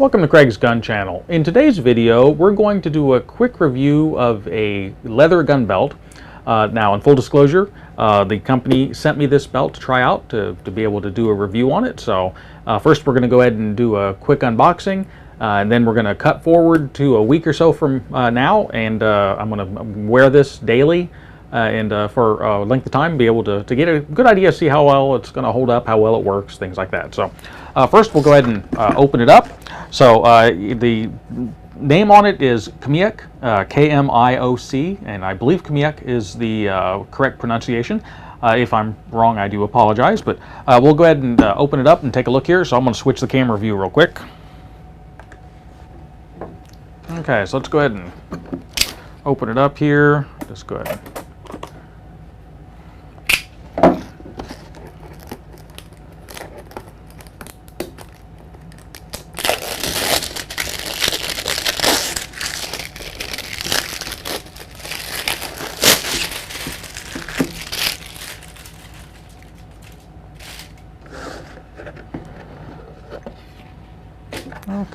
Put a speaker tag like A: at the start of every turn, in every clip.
A: Welcome to Craig's Gun Channel. In today's video, we're going to do a quick review of a leather gun belt. Now, in full disclosure, the company sent me this belt to try out to be able to do a review on it. So first we're going to go ahead and do a quick unboxing, and then we're going to cut forward to a week or so from now, and I'm going to wear this daily and for a length of time, be able to get a good idea, see how well it's going to hold up, how well it works, things like that. So first we'll go ahead and open it up. So the name on it is Kmioc, K-M-I-O-C, and I believe Kmioc is the correct pronunciation. If I'm wrong, I do apologize, but we'll go ahead and open it up and take a look here. So I'm going to switch the camera view real quick. Okay, so let's go ahead and open it up here. Just go ahead.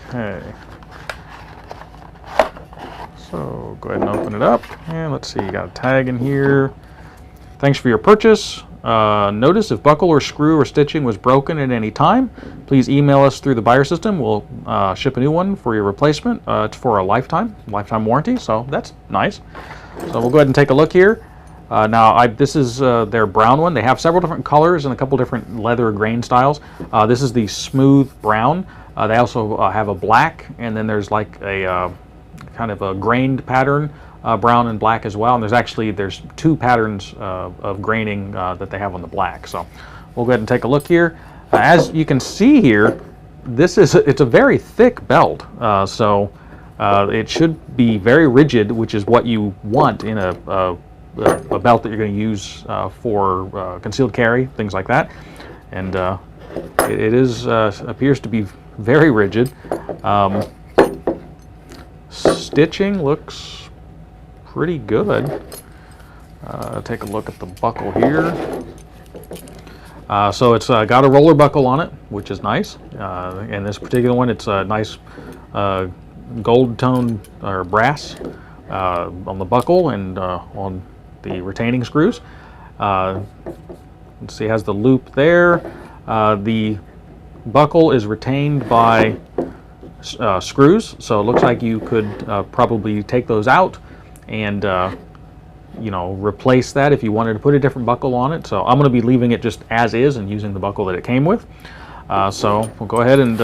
A: Okay, so go ahead and open it up, and let's see, you got a tag in here. Thanks for your purchase. Notice if buckle or screw or stitching was broken at any time, please email us through the buyer system. We'll ship a new one for your replacement. It's for a lifetime warranty, so that's nice. So we'll go ahead and take a look here. This is their brown one. They have several different colors and a couple different leather grain styles. This is the smooth brown. They also have a black, and then there's like a kind of a grained pattern, brown and black as well. And there's two patterns of graining that they have on the black. So we'll go ahead and take a look here. As you can see here, it's a very thick belt. So it should be very rigid, which is what you want in a belt that you're going to use for concealed carry, things like that. And it appears to be very rigid. Stitching looks pretty good. Take a look at the buckle here. So it's got a roller buckle on it, which is nice. And this particular one, it's a nice gold tone or brass on the buckle and on the retaining screws. Let's see, it has the loop there. The buckle is retained by screws, so it looks like you could probably take those out and replace that if you wanted to put a different buckle on it. So I'm going to be leaving it just as is and using the buckle that it came with. So we'll go ahead and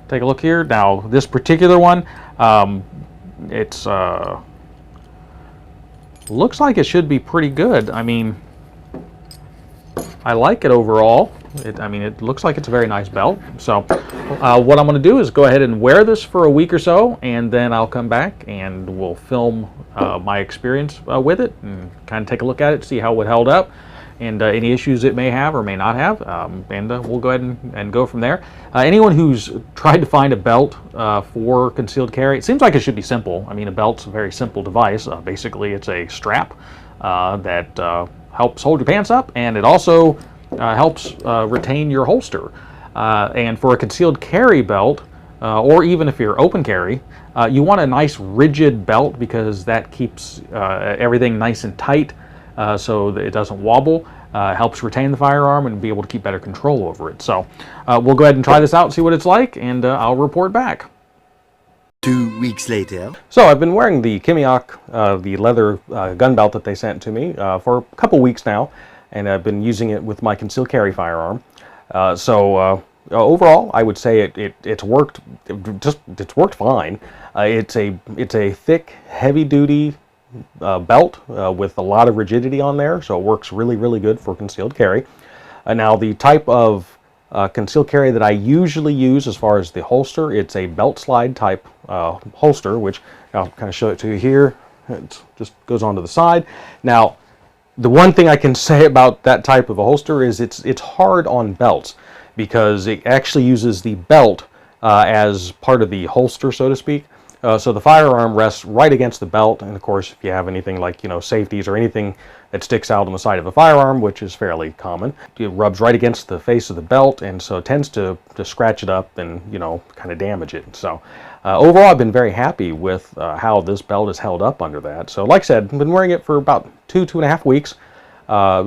A: take a look here. Now this particular one, it's looks like it should be pretty good. I mean, I like it overall. It looks like it's a very nice belt. So what I'm going to do is go ahead and wear this for a week or so, and then I'll come back and we'll film my experience with it and kind of take a look at it, see how it held up, and any issues it may have or may not have, and we'll go ahead and go from there. Anyone who's tried to find a belt for concealed carry, it seems like it should be simple. I mean, a belt's a very simple device. Basically, it's a strap that helps hold your pants up, and it also helps retain your holster. And for a concealed carry belt, or even if you're open carry, you want a nice rigid belt because that keeps everything nice and tight so that it doesn't wobble. Helps retain the firearm and be able to keep better control over it. So we'll go ahead and try this out, see what it's like, and I'll report back.
B: 2 weeks later.
A: So I've been wearing the Kmioc, the leather gun belt that they sent to me for a couple weeks now, and I've been using it with my concealed carry firearm. Overall, I would say it's worked. It's worked fine. It's a thick, heavy-duty belt with a lot of rigidity on there, so it works really good for concealed carry. Now the type of concealed carry that I usually use as far as the holster, it's a belt slide type holster, which I'll kind of show it to you here. It just goes onto the side. Now, the one thing I can say about that type of a holster is it's hard on belts because it actually uses the belt as part of the holster, so to speak. So the firearm rests right against the belt, and of course, if you have anything like, safeties or anything that sticks out on the side of a firearm, which is fairly common, it rubs right against the face of the belt, and so it tends to scratch it up and, kind of damage it. So overall, I've been very happy with how this belt is held up under that. So like I said, I've been wearing it for about 2.5 weeks.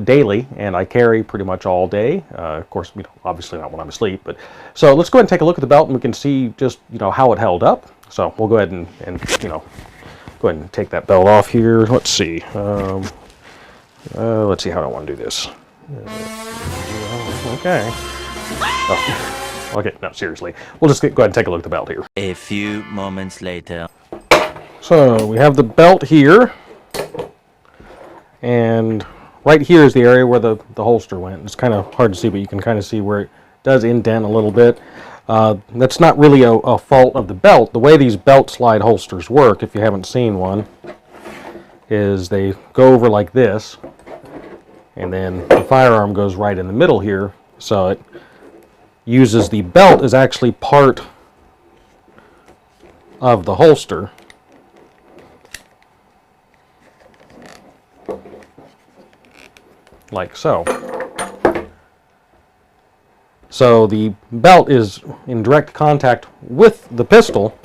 A: Daily, and I carry pretty much all day. Of course, obviously not when I'm asleep. But so let's go ahead and take a look at the belt, and we can see just how it held up. So we'll go ahead and go ahead and take that belt off here. Let's see. Let's see how I want to do this. Okay. Oh, okay. No, seriously. We'll just go ahead and take a look at the belt here.
C: A few moments later.
A: So we have the belt here, and right here is the area where the holster went. It's kind of hard to see, but you can kind of see where it does indent a little bit. That's not really a fault of the belt. The way these belt slide holsters work, if you haven't seen one, is they go over like this, and then the firearm goes right in the middle here, so it uses the belt as actually part of the holster. Like so. So the belt is in direct contact with the pistol,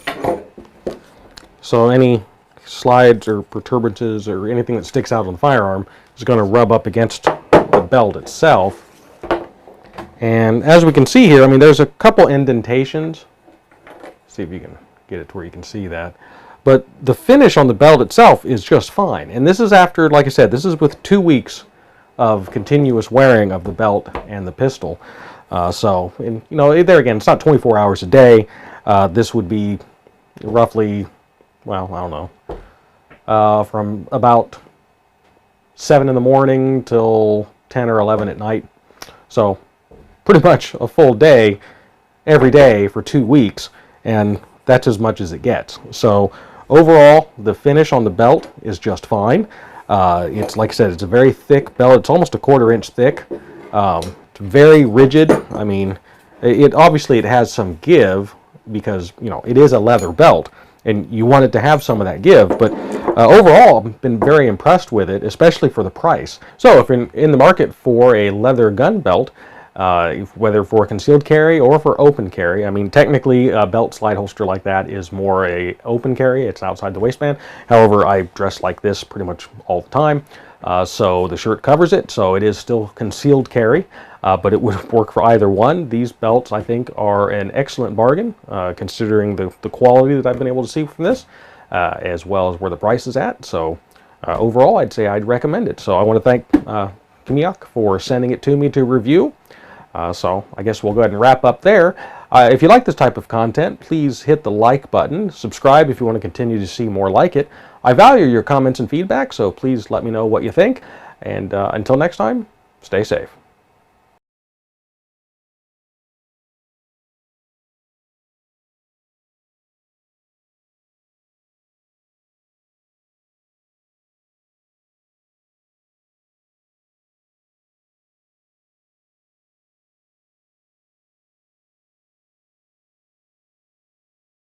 A: so any slides or protuberances or anything that sticks out on the firearm is going to rub up against the belt itself. And as we can see here, there's a couple indentations. See if you can get it to where you can see that. But the finish on the belt itself is just fine. And this is after, like I said, this is with 2 weeks of continuous wearing of the belt and the pistol. There again, it's not 24 hours a day. This would be roughly, well, I don't know, from about 7 in the morning till 10 or 11 at night. So pretty much a full day every day for 2 weeks, and that's as much as it gets. So overall, the finish on the belt is just fine. It's, like I said, it's a very thick belt. It's almost a 1/4 inch thick. It's very rigid. Obviously it has some give because it is a leather belt, and you want it to have some of that give. But overall, I've been very impressed with it, especially for the price. So if you're in the market for a leather gun belt, whether for concealed carry or for open carry. Technically a belt slide holster like that is more a open carry. It's outside the waistband. However, I dress like this pretty much all the time. So the shirt covers it, so it is still concealed carry, but it would work for either one. These belts, I think, are an excellent bargain, considering the quality that I've been able to see from this, as well as where the price is at. So overall, I'd say I'd recommend it. So I want to thank Kmioc for sending it to me to review. So I guess we'll go ahead and wrap up there. If you like this type of content, please hit the like button. Subscribe if you want to continue to see more like it. I value your comments and feedback, so please let me know what you think. And until next time, stay safe.